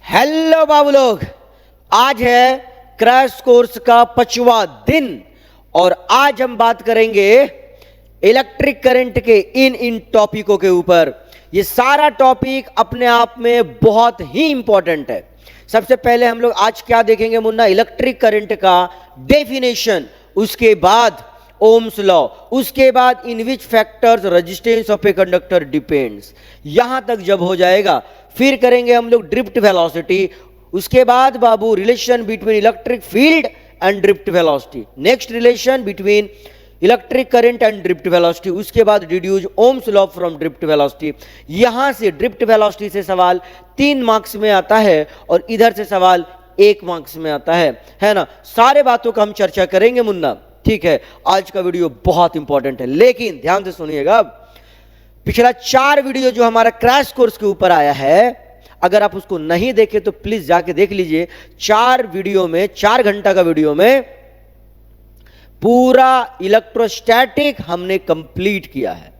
Hello बाबू लोग, आज है क्रैश कोर्स का 5वां दिन और आज हम बात करेंगे इलेक्ट्रिक करंट के इन टॉपिकों के ऊपर। ये सारा टॉपिक अपने आप में बहुत ही इंपॉर्टेंट है। सबसे पहले हम लोग आज क्या देखेंगे मुन्ना, इलेक्ट्रिक करंट का डेफिनेशन, उसके बाद ओम्स लॉ, उसके बाद in which factors resistance of a conductor depends. यहां तक जब हो जाएगा फिर करेंगे हम लोग ड्रिफ्ट वेलोसिटी, उसके बाद बाबू relation between electric field and drift velocity, next relation between electric current and drift velocity, उसके बाद deduce Ohm's law from drift velocity. यहां से ड्रिफ्ट वेलोसिटी से सवाल 3 मार्क्स में आता है और इधर से सवाल 1 मार्क्स में आता है ना। सारे बातों का हम चर्चा करेंगे मुन्ना, ठीक है। आज का वीडियो बहुत इंपॉर्टेंट है, लेकिन ध्यान से सुनिएगा। पिछला 4 वीडियो जो हमारा क्रैश कोर्स के ऊपर आया है, अगर आप उसको नहीं देखे तो प्लीज जाके देख लीजिए। 4 वीडियो में, 4 घंटा का वीडियो में पूरा इलेक्ट्रोस्टैटिक हमने कंप्लीट किया है,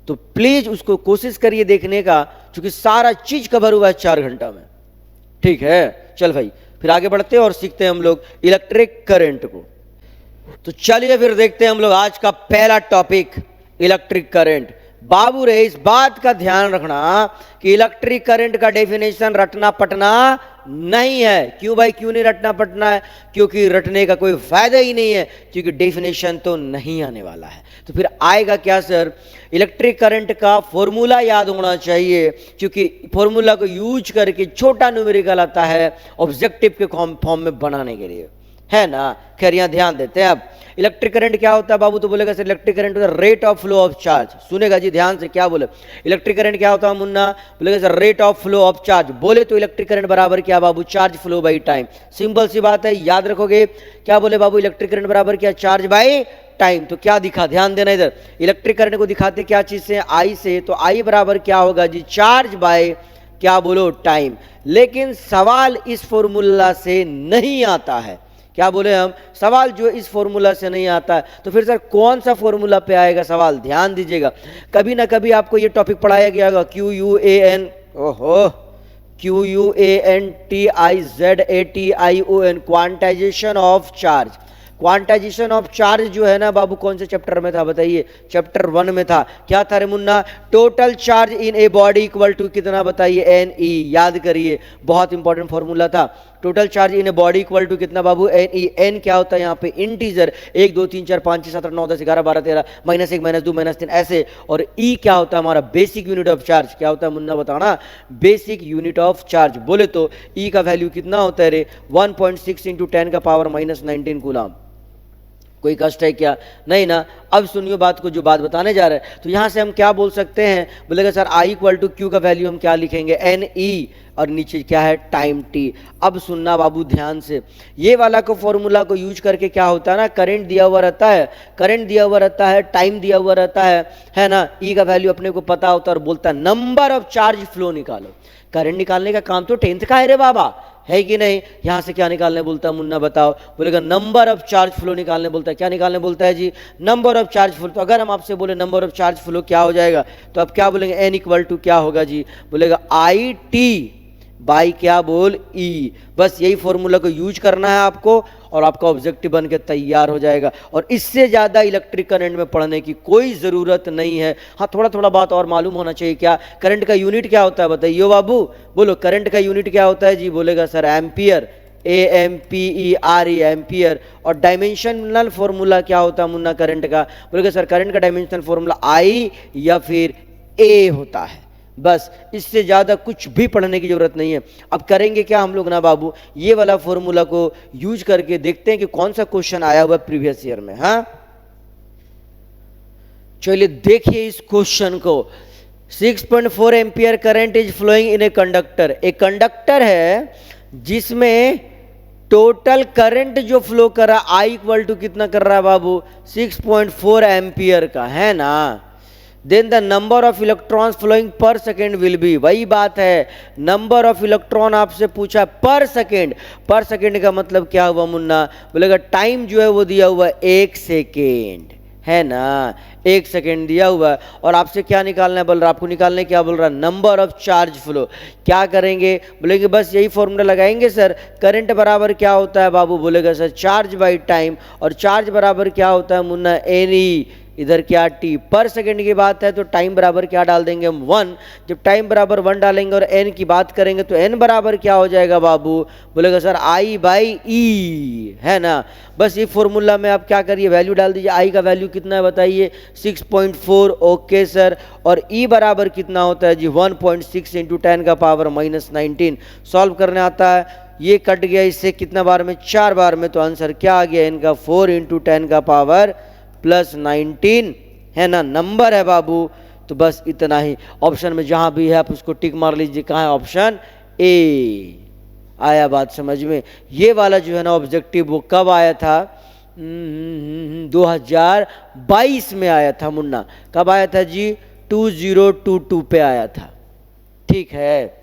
तो प्लीज उसको कोशिश करिए देखने का, क्योंकि सारा चीज कवर हुआ है 4 घंटा में, ठीक है। चल भाई, फिर आगे बढ़ते हैं और सीखते हैं हम लोग इलेक्ट्रिक करंट को। तो चलिए फिर देखते हैं हम लोग आज का पहला टॉपिक, इलेक्ट्रिक करंट। बाबू रे, इस बात का ध्यान रखना कि इलेक्ट्रिक करंट का डेफिनेशन रटना पटना नहीं है। क्यों भाई, क्यों नहीं रटना पटना है? क्योंकि रटने का कोई फायदा ही नहीं है, क्योंकि डेफिनेशन तो नहीं आने वाला है। तो फिर आएगा क्या सर? इलेक्ट्रिक करंट का फॉर्मूला याद होना चाहिए, क्योंकि फॉर्मूला को यूज करके छोटा न्यूमेरिकल आता है ऑब्जेक्टिव के फॉर्म में बनाने के लिए, है ना। खैर यहाँ ध्यान देते हैं। अब इलेक्ट्रिक करंट क्या होता है बाबू? तो बोलेगा सर इलेक्ट्रिक करंट होता है rate of flow of charge. सुनेगा जी ध्यान से, क्या बोले? इलेक्ट्रिक करंट क्या होता है मुन्ना? बोलेगा sir rate of flow of charge. बोले तो इलेक्ट्रिक करंट बराबर क्या बाबू? Charge flow by time. Simple सी बात है, याद रखोगे। क्या बोले बाबू? इलेक्ट्रिक करंट बराबर क्या? Charge by time. तो क्या दिखा, ध्यान देना इधर। इलेक्ट्रिक करंट को दिखाते क्या चीज से? आई से। तो आई बराबर क्या होगा जी? चार्ज बाय क्या बोलो? टाइम। लेकिन सवाल इस फॉर्मूला से नहीं आता है। क्या बोले हम? सवाल जो इस फॉर्मूला से नहीं आता है। तो फिर सर कौन सा फॉर्मूला पे आएगा सवाल? ध्यान दीजिएगा। कभी ना कभी आपको ये टॉपिक पढ़ाया गया होगा, QUAN, ओहो, QUANTIZATION, quantization of charge. Quantization of charge जो है ना बाबू, कौन से चैप्टर में था बताइए? चैप्टर 1 में था। क्या था रे मुन्ना? Total charge in a body equal to कितना बताइए? NE। याद करिए, बहुत इंपॉर्टेंट फॉर्मूला था। Total charge in a body equal to कितना बाबू? NE। N क्या होता है यहाँ पे? इंटीजर। 1 2 3 4 5 6 7 8 9 10 11 12 13 -1 -2 -3 ऐसे। और E क्या होता है हमारा? Basic unit of charge. क्या होता है मुन्ना बताना? Basic unit of charge. बोले तो E का वैल्यू कितना होता है रे? 1.6 × 10⁻⁻19 कूलम। कोई कष्ट है क्या? नहीं ना। अब सुनियो बात को, जो बात बताने जा रहे हैं। तो यहां से हम क्या बोल सकते हैं? बोलेगा sir I equal to Q का वैल्यू हम क्या लिखेंगे? NE, और नीचे क्या है? Time T। अब सुनना बाबू ध्यान से, ये वाला को फॉर्मूला को यूज करके क्या होता है ना, करंट दिया हुआ रहता है, करंट दिया हुआ रहता है, टाइम दिया हुआ रहता है ना। E का वैल्यू अपने को पता होता है और बोलता है नंबर ऑफ चार्ज फ्लो निकालो। करंट निकालने का काम तो 10th का है रे बाबा, है कि नहीं? यहां से क्या निकालने बोलता है मुन्ना बताओ? बोलेगा नंबर ऑफ चार्ज फ्लो निकालने बोलता है। क्या निकालने बोलता है जी? Number of charge flow. तो अगर हम आपसे बोले नंबर ऑफ चार्ज फ्लो क्या हो जाएगा, तो आप क्या बोलेंगे? N इक्वल टू क्या होगा जी? बोलेगा IT बाई क्या बोल? E। बस यही फॉर्मूला को यूज करना है आपको और आपका ऑब्जेक्टिव बन के तैयार हो जाएगा। और इससे ज्यादा इलेक्ट्रिक करंट में पढ़ने की कोई जरूरत नहीं है। हाँ, थोड़ा थोड़ा बात और मालूम होना चाहिए। क्या करंट का यूनिट क्या होता है बताइए बाबू? बोलो करंट का यूनिट क्या होता है जी? बोलेगा सर एम्पियर, AMPERE, एम्पियर। और डायमेंशनल फॉर्मूला क्या होता है मुन्ना करंट का? बोलेगा सर करंट का डायमेंशनल फॉर्मूला I या फिर A होता है। बस, इससे ज्यादा कुछ भी पढ़ने की जरूरत नहीं है। अब करेंगे क्या हम लोग ना बाबू, ये वाला फॉर्मूला को यूज करके देखते हैं कि कौन सा क्वेश्चन आया हुआ प्रीवियस ईयर में। हाँ, चलिए देखिए इस क्वेश्चन को। 6.4 ampere current is flowing in a conductor. एक कंडक्टर है जिसमें टोटल करंट जो फ्लो कर रहा है I इक्वल टू कितना कर रहा है बाबू? 6.4 एम्पियर का, है ना। Then the number of electrons flowing per second will be. वही बात है, नंबर ऑफ इलेक्ट्रॉन आपसे पूछा पर सेकेंड। पर सेकेंड का मतलब क्या हुआ मुन्ना? बोलेगा टाइम जो है वो दिया हुआ 1 सेकेंड, है ना। एक सेकेंड दिया हुआ है और आपसे क्या निकालना है बोल रहा, आपको निकालने क्या बोल रहा, नंबर ऑफ चार्ज फ्लो। क्या करेंगे, बोलेंगे बस यही फॉर्मूला लगाएंगे सर, करंट बराबर क्या होता है बाबू, बोलेगा सर चार्ज बाई टाइम, और चार्ज बराबर क्या होता है मुन्ना, एनी, इधर क्या टी पर सेकंड की बात है तो टाइम बराबर क्या डाल देंगे हम 1। जब टाइम बराबर 1 डालेंगे और एन की बात करेंगे तो एन बराबर क्या हो जाएगा बाबू, बोलेगा सर आई बाई ई, है ना। बस ये फॉर्मूला में आप क्या करिए, वैल्यू डाल दीजिए। आई का वैल्यू कितना है बताइए, 6.4, ओके सर। और ई बराबर कितना होता है जी, 1.6 इंटू 10 का पावर -19। सॉल्व करने आता है, ये कट गया इससे कितना बार में, 4 बार में, तो आंसर क्या आ गया इनका, 4 इंटू 10 का पावर +19, है ना, नंबर है बाबू। तो बस इतना ही, ऑप्शन में जहां भी है आप उसको टिक मार लीजिए, कहाँ है, ऑप्शन ए। आया बात समझ में। ये वाला जो है ना ऑब्जेक्टिव वो कब आया था, 2022 में आया था मुन्ना। कब आया था जी, 2022 पे आया था। ठीक है,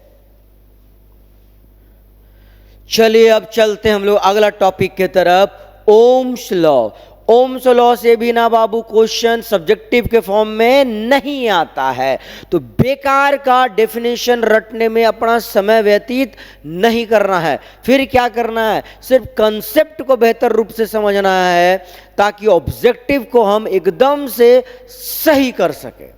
चलिए अब चलते हैं हम लोग अगला टॉपिक के तरफ, ओम्स लॉ। ओम्स लॉ से भी ना बाबू क्वेश्चन सब्जेक्टिव के फॉर्म में नहीं आता है, तो बेकार का डेफिनेशन रटने में अपना समय व्यतीत नहीं करना है। फिर क्या करना है, सिर्फ कंसेप्ट को बेहतर रूप से समझना है ताकि ऑब्जेक्टिव को हम एकदम से सही कर सके,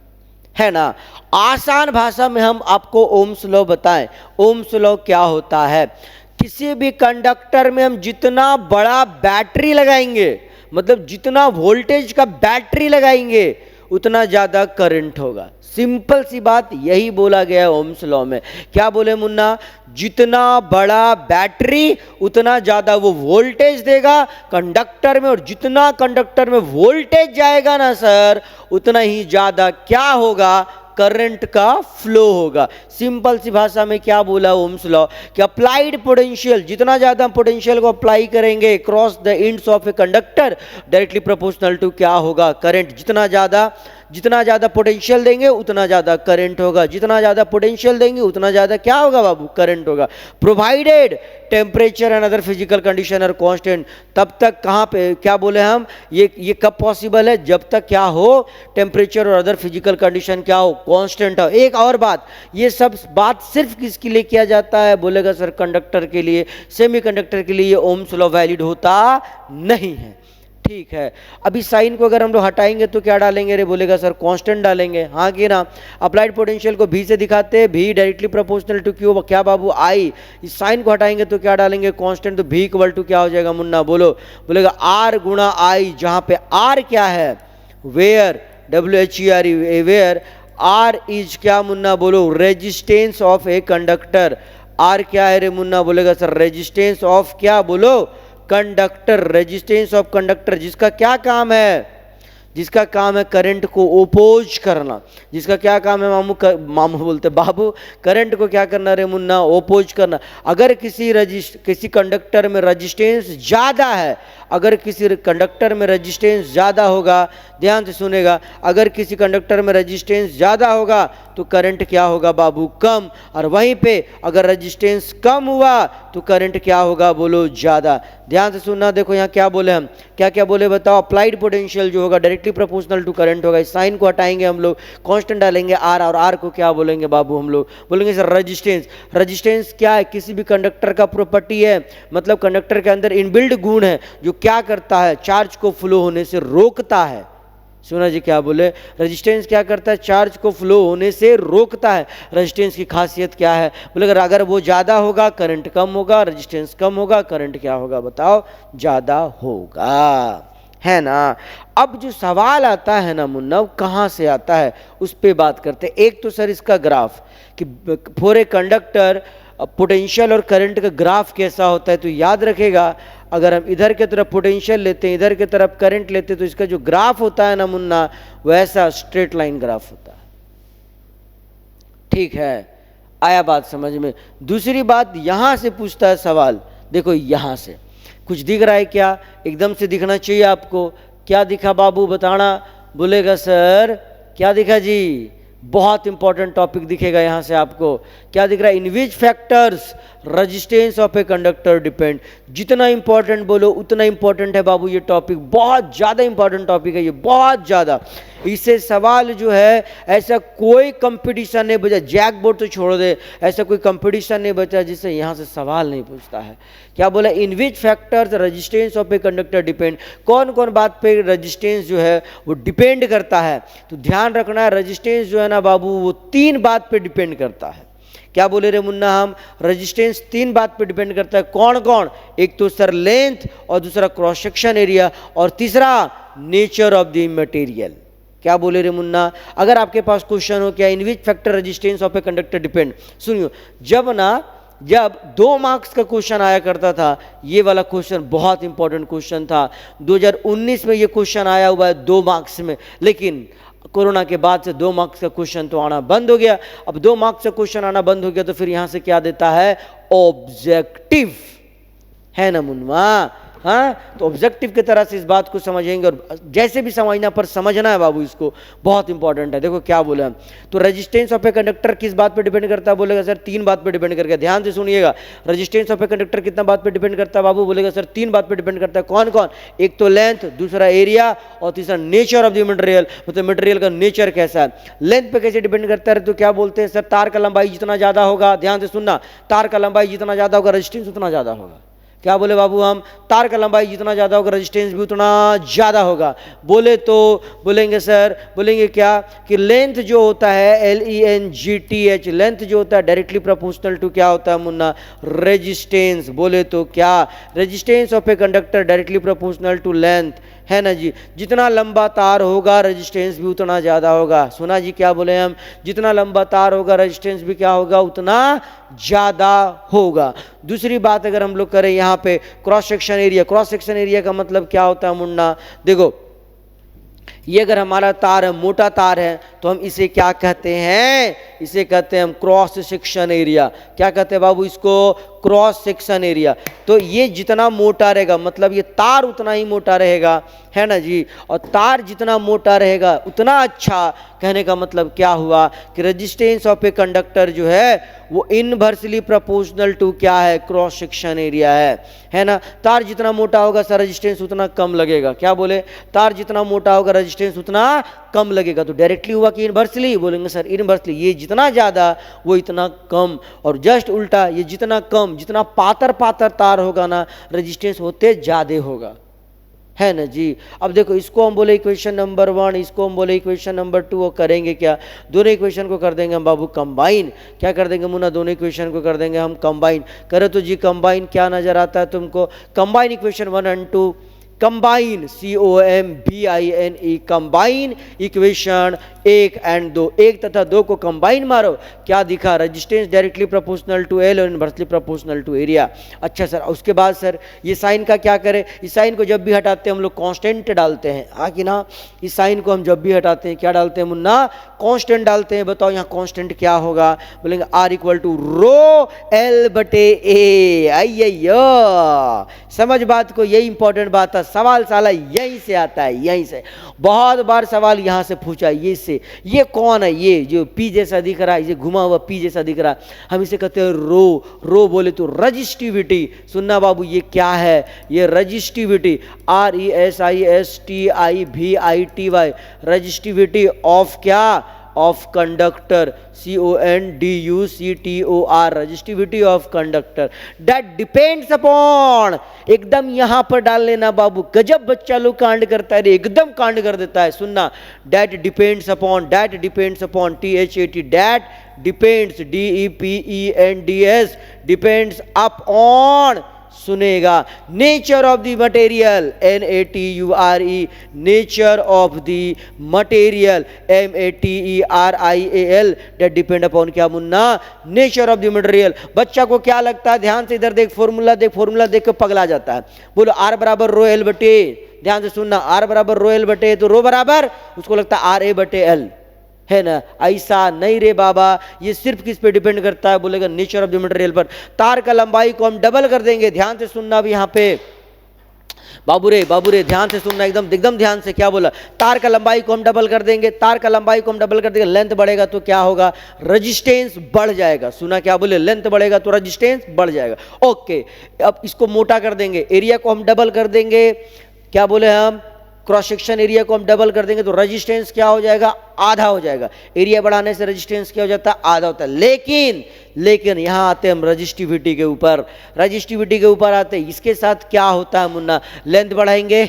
है ना। आसान भाषा में हम आपको ओम्स लॉ बताएं। ओम्स लॉ क्या होता है, किसी भी कंडक्टर में हम जितना बड़ा बैटरी लगाएंगे, मतलब जितना वोल्टेज का बैटरी लगाएंगे उतना ज्यादा करंट होगा। सिंपल सी बात यही बोला गया है ओम्स लॉ में। क्या बोले मुन्ना, जितना बड़ा बैटरी उतना ज्यादा वो वोल्टेज देगा कंडक्टर में, और जितना कंडक्टर में वोल्टेज जाएगा ना सर उतना ही ज्यादा क्या होगा, करंट का फ्लो होगा। सिंपल सी भाषा में क्या बोला ओम्स लॉ, कि अप्लाइड पोटेंशियल, जितना ज्यादा पोटेंशियल को अप्लाई करेंगे cross the ends of a conductor directly proportional to क्या होगा, करंट। जितना ज्यादा पोटेंशियल देंगे उतना ज्यादा करंट होगा, जितना ज्यादा पोटेंशियल देंगे उतना ज्यादा क्या होगा बाबू, करंट होगा। Provided temperature and other physical condition are constant. तब तक कहाँ पे क्या बोले हम, ये कब पॉसिबल है, जब तक क्या हो, टेम्परेचर और अदर फिजिकल कंडीशन क्या हो, कांस्टेंट हो। एक और बात, ये सब बात सिर्फ किसके लिए किया जाता है, बोलेगा सर कंडक्टर के लिए, सेमीकंडक्टर के लिए ओम्स लॉ वैलिड होता नहीं है। ठीक है, अभी साइन को अगर हम लोग हटाएंगे तो क्या डालेंगे रे, बोलेगा सर कांस्टेंट डालेंगे, हाँ कि ना। अप्लाइड पोटेंशियल को भी से दिखाते हैं, भी डायरेक्टली प्रोपोर्शनल टू क्यू, क्या बाबू, आई। इस साइन को हटाएंगे तो क्या डालेंगे, कांस्टेंट, तो भी इक्वल टू क्या हो जाएगा मुन्ना, बोलो, बोलेगा आर गुणा आई, जहां पे आर क्या है, where, WHERE, where. R is क्या मुन्ना, बोलो, resistance of a conductor. R क्या है रे मुन्ना, बोलेगा सर रेजिस्टेंस ऑफ क्या, बोलो, कंडक्टर। रेजिस्टेंस ऑफ कंडक्टर, जिसका क्या काम है, जिसका काम है करंट को ओपोज करना, जिसका क्या काम है मामू बोलते बाबू, करंट को क्या करना रे मुन्ना, ओपोज करना। अगर किसी कंडक्टर में रेजिस्टेंस ज़्यादा है, अगर किसी कंडक्टर में रेजिस्टेंस ज़्यादा होगा, ध्यान से सुनेगा, अगर किसी कंडक्टर में रेजिस्टेंस ज़्यादा होगा तो करंट क्या होगा बाबू, कम। और वहीं पे अगर रेजिस्टेंस कम हुआ तो करंट क्या होगा, बोलो, ज़्यादा। ध्यान से सुनना, देखो यहाँ क्या बोले हम, क्या क्या बोले बताओ। अप्लाइड पोटेंशियल जो होगा डायरेक्टली प्रोपोर्शनल टू करंट होगा। इस साइन को हटाएंगे हम लोग, कांस्टेंट डालेंगे आर, और आर को क्या बोलेंगे बाबू, हम लोग बोलेंगे सर रेजिस्टेंस। रेजिस्टेंस क्या है, किसी भी कंडक्टर का प्रॉपर्टी है, मतलब कंडक्टर के अंदर इनबिल्ट गुण है जो क्या करता है, चार्ज को फ्लो होने से रोकता है। सुना जी क्या बोले, रेजिस्टेंस क्या करता है, चार्ज को फ्लो होने से रोकता है। रेजिस्टेंस की खासियत क्या है, बोले अगर वो ज़्यादा होगा करंट कम होगा, रेजिस्टेंस कम होगा करंट क्या होगा बताओ, ज़्यादा होगा, है ना। अब जो सवाल आता है ना मुन्ना, कहाँ से आता है उस पर बात करते। एक तो सर इसका ग्राफ, कि फॉर ए कंडक्टर पोटेंशियल और करंट का ग्राफ कैसा होता है, तो याद रखेगा अगर हम इधर की तरफ पोटेंशियल लेते हैं, इधर की तरफ करंट लेते हैं, तो इसका जो ग्राफ होता है ना मुन्ना, वैसा स्ट्रेट लाइन ग्राफ होता है। ठीक है, आया बात समझ में। दूसरी बात, यहां से पूछता है सवाल, देखो यहां से कुछ दिख रहा है क्या, एकदम से दिखना चाहिए आपको। क्या दिखा बाबू बताना, बोलेगा सर क्या दिखा जी, बहुत इंपॉर्टेंट टॉपिक दिखेगा यहाँ से आपको। क्या दिख रहा है? In which factors resistance of a conductor depend. जितना इंपॉर्टेंट बोलो उतना इंपॉर्टेंट है बाबू ये टॉपिक, बहुत ज़्यादा इंपॉर्टेंट टॉपिक है ये, बहुत ज़्यादा। इससे सवाल जो है ऐसा कोई कंपटीशन नहीं बचा, जैक बोर्ड तो छोड़ दे, ऐसा कोई कंपटीशन नहीं बचा जिससे यहाँ से सवाल नहीं पूछता है। क्या बोला? In which factors resistance of a conductor depend. कौन कौन बात पे रेजिस्टेंस जो है वो डिपेंड करता है? तो ध्यान रखना है रेजिस्टेंस जो है ना बाबू वो 3 बात पे डिपेंड करता है। क्या बोले रे मुन्ना हम? रेजिस्टेंस 3 बात पे डिपेंड करता है। कौन कौन? एक तो सर लेंथ, और दूसरा क्रॉस सेक्शन एरिया, और तीसरा नेचर ऑफ द मटेरियल। क्या बोले रे मुन्ना? अगर आपके पास क्वेश्चन हो क्या in which factor resistance of a conductor depend, सुनियो, जब 2 मार्क्स का क्वेश्चन आया करता था, ये वाला क्वेश्चन बहुत इंपॉर्टेंट क्वेश्चन था। 2019 में ये क्वेश्चन आया हुआ है 2 मार्क्स में, लेकिन कोरोना के बाद से 2 मार्क्स का क्वेश्चन तो आना बंद हो गया। अब 2 मार्क्स का क्वेश्चन आना बंद हो गया तो फिर यहां से क्या देता है? ऑब्जेक्टिव, है ना मुन्ना? हाँ, तो ऑब्जेक्टिव की तरह से इस बात को समझेंगे, और जैसे भी समझना पर समझना है बाबू, इसको बहुत इंपॉर्टेंट है। देखो क्या बोला, तो रेजिस्टेंस ऑफ ए कंडक्टर किस बात पे डिपेंड करता है? बोलेगा सर 3 बात पे डिपेंड करता है। ध्यान से सुनिएगा, रेजिस्टेंस ऑफ ए कंडक्टर कितना बात पे डिपेंड करता है बाबू? बोलेगा सर 3 बात पे डिपेंड करता है। कौन कौन? एक तो लेंथ, दूसरा एरिया, और तीसरा नेचर ऑफ द मटेरियल, मतलब मटेरियल का नेचर कैसा है। लेंथ पे कैसे डिपेंड करता है? तो क्या बोलते हैं सर, तार का लंबाई जितना ज्यादा होगा, ध्यान से सुनना, तार का लंबाई जितना ज्यादा होगा रेजिस्टेंस उतना ज्यादा होगा। क्या बोले बाबू हम? तार का लंबाई जितना ज़्यादा होगा रेजिस्टेंस भी उतना ज़्यादा होगा। बोले तो बोलेंगे सर, बोलेंगे क्या कि लेंथ जो होता है LENGTH, लेंथ जो होता है डायरेक्टली प्रोपोर्शनल टू क्या होता है मुन्ना? रेजिस्टेंस। बोले तो क्या? Resistance of a conductor directly proportional to length, है ना जी। जितना लंबा तार होगा रेजिस्टेंस भी उतना ज़्यादा होगा। सुना जी क्या बोले हम? जितना लंबा तार होगा रेजिस्टेंस भी क्या होगा? उतना ज़्यादा होगा। दूसरी बात अगर हम लोग करें यहाँ पे cross section area, cross section area का मतलब क्या होता है मुन्ना? देखो, ये अगर हमारा तार है, मोटा तार है, तो हम इसे क्या कहते हैं? इसे कहते हैं हम क्रॉस सेक्शन एरिया। क्या कहते हैं बाबू इसको? Cross section area. तो ये जितना मोटा रहेगा, मतलब ये तार उतना ही मोटा रहेगा, है ना जी। और तार जितना मोटा रहेगा उतना अच्छा, कहने का मतलब क्या हुआ कि रेजिस्टेंस ऑफ ए कंडक्टर जो है वो इनवर्सली प्रोपोर्शनल टू क्या है? क्रॉस सेक्शन एरिया है ना। तार जितना मोटा होगा सर रेजिस्टेंस उतना कम लगेगा। क्या बोले? तार जितना मोटा होगा रेजिस्टेंस उतना कम लगेगा। तो डायरेक्टली हुआ कि इनवर्सली? बोलेंगे सर इनवर्सली, ये जितना ज़्यादा वो इतना कम, और जस्ट उल्टा, ये जितना कम, जितना पातर पातर तार होगा ना रेजिस्टेंस होते ज़्यादा होगा, है ना जी। अब देखो, इसको हम बोले इक्वेशन नंबर 1, इसको हम बोले इक्वेशन नंबर 2, वो करेंगे क्या? दोनों इक्वेशन को कर देंगे हम बाबू कंबाइन। क्या कर देंगे मुन्ना? दोनों इक्वेशन को कर देंगे हम कंबाइन। करे तो जी कंबाइन क्या नजर आता है तुमको? कंबाइन इक्वेशन 1 और 2, कंबाइन COMBINE, कंबाइन इक्वेशन 1 और 2, 1 तथा 2 को कंबाइन मारो, क्या दिखा? Resistance directly proportional to L और इनवर्सली प्रोपोर्शनल टू एरिया। अच्छा सर, उसके बाद सर ये साइन का क्या करें? इस साइन को जब भी हटाते हैं हम लोग कांस्टेंट डालते हैं, हाँ कि ना। इस साइन को हम जब भी हटाते हैं क्या डालते हैं मुन्ना? कांस्टेंट डालते हैं। बताओ यहाँ कांस्टेंट क्या होगा? बोलेंगे R equal to row L/A। आइयो, समझ बात को, यही इंपॉर्टेंट बात है। सवाल साला यहीं से आता है, यहीं से बहुत बार सवाल यहाँ से पूछा है। ये से, ये कौन है? ये जो P जैसा दिख रहा है, ये घुमा हुआ P जैसा दिख रहा है, हम इसे कहते हैं रो। रो बोले तो रजिस्टिविटी। सुनना बाबू, ये क्या है? ये रजिस्टिविटी, RESISTIVITY, रजिस्टिविटी ऑफ क्या? Of conductor, CONDUCTOR, resistivity of conductor. That depends upon, एकदम यहां पर डाल लेना बाबू, गजब बच्चा लोग कांड करता है रे, एकदम कांड कर देता है। सुनना, that depends upon, that depends upon, THAT, that depends, DEPENDS, depends upon, सुनेगा, nature of the material, NATURE, nature of the material, MATERIAL, that depend upon क्या मुन्ना? Nature of the material. बच्चा को क्या लगता है? ध्यान से इधर देख, फॉर्मूला देख, फॉर्मूला देख के पगला जाता है। बोलो R बराबर रो L बटे, ध्यान से सुनना, R बराबर रो L बटे, तो रो बराबर उसको लगता है RA बटे L, है ना। ऐसा नहीं रे बाबा, ये सिर्फ किस पे डिपेंड करता है? बोलेगा नेचर ऑफ द मटेरियल पर। तार का लंबाई को हम डबल कर देंगे। ध्यान से सुनना भी यहाँ पे, बाबू रे ध्यान से सुनना, एकदम एकदम ध्यान से। क्या बोला? तार का लंबाई को हम डबल कर देंगे, तार का लंबाई को हम डबल कर देंगे, लेंथ बढ़ेगा तो क्या होगा? रेजिस्टेंस बढ़ जाएगा। सुना क्या बोले? लेंथ बढ़ेगा तो रेजिस्टेंस बढ़ जाएगा। ओके, अब इसको मोटा कर देंगे, एरिया को हम डबल कर देंगे। क्या बोले हम? क्रॉस सेक्शन एरिया को हम डबल कर देंगे तो रेजिस्टेंस क्या हो जाएगा? आधा हो जाएगा। एरिया बढ़ाने से रेजिस्टेंस क्या हो जाता है? आधा होता है। लेकिन यहां आते हम रजिस्टिविटी के ऊपर। रजिस्टिविटी के ऊपर आते, इसके साथ क्या होता है मुन्ना? लेंथ बढ़ाएंगे,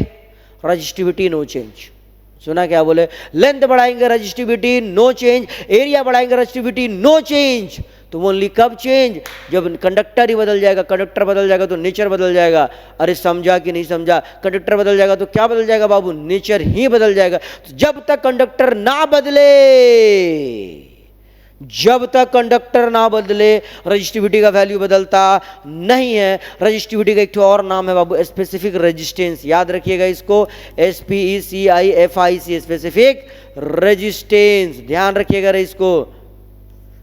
रजिस्टिविटी नो चेंज। सुना क्या बोले? लेंथ बढ़ाएंगे, रजिस्टिविटी नो चेंज। एरिया बढ़ाएंगे, रजिस्टिविटी नो चेंज। तो ओनली कब चेंज? जब कंडक्टर ही बदल जाएगा। कंडक्टर बदल जाएगा तो नेचर बदल जाएगा। अरे समझा कि नहीं समझा? कंडक्टर बदल जाएगा तो क्या बदल जाएगा बाबू? नेचर ही बदल जाएगा। तो जब तक कंडक्टर ना बदले, जब तक कंडक्टर ना बदले, रजिस्टिविटी का वैल्यू बदलता नहीं है। रजिस्टिविटी का एक तो और नाम है बाबू, स्पेसिफिक रेजिस्टेंस। याद रखिएगा इसको, SPECIFIC, स्पेसिफिक रेजिस्टेंस। ध्यान रखिएगा रे इसको,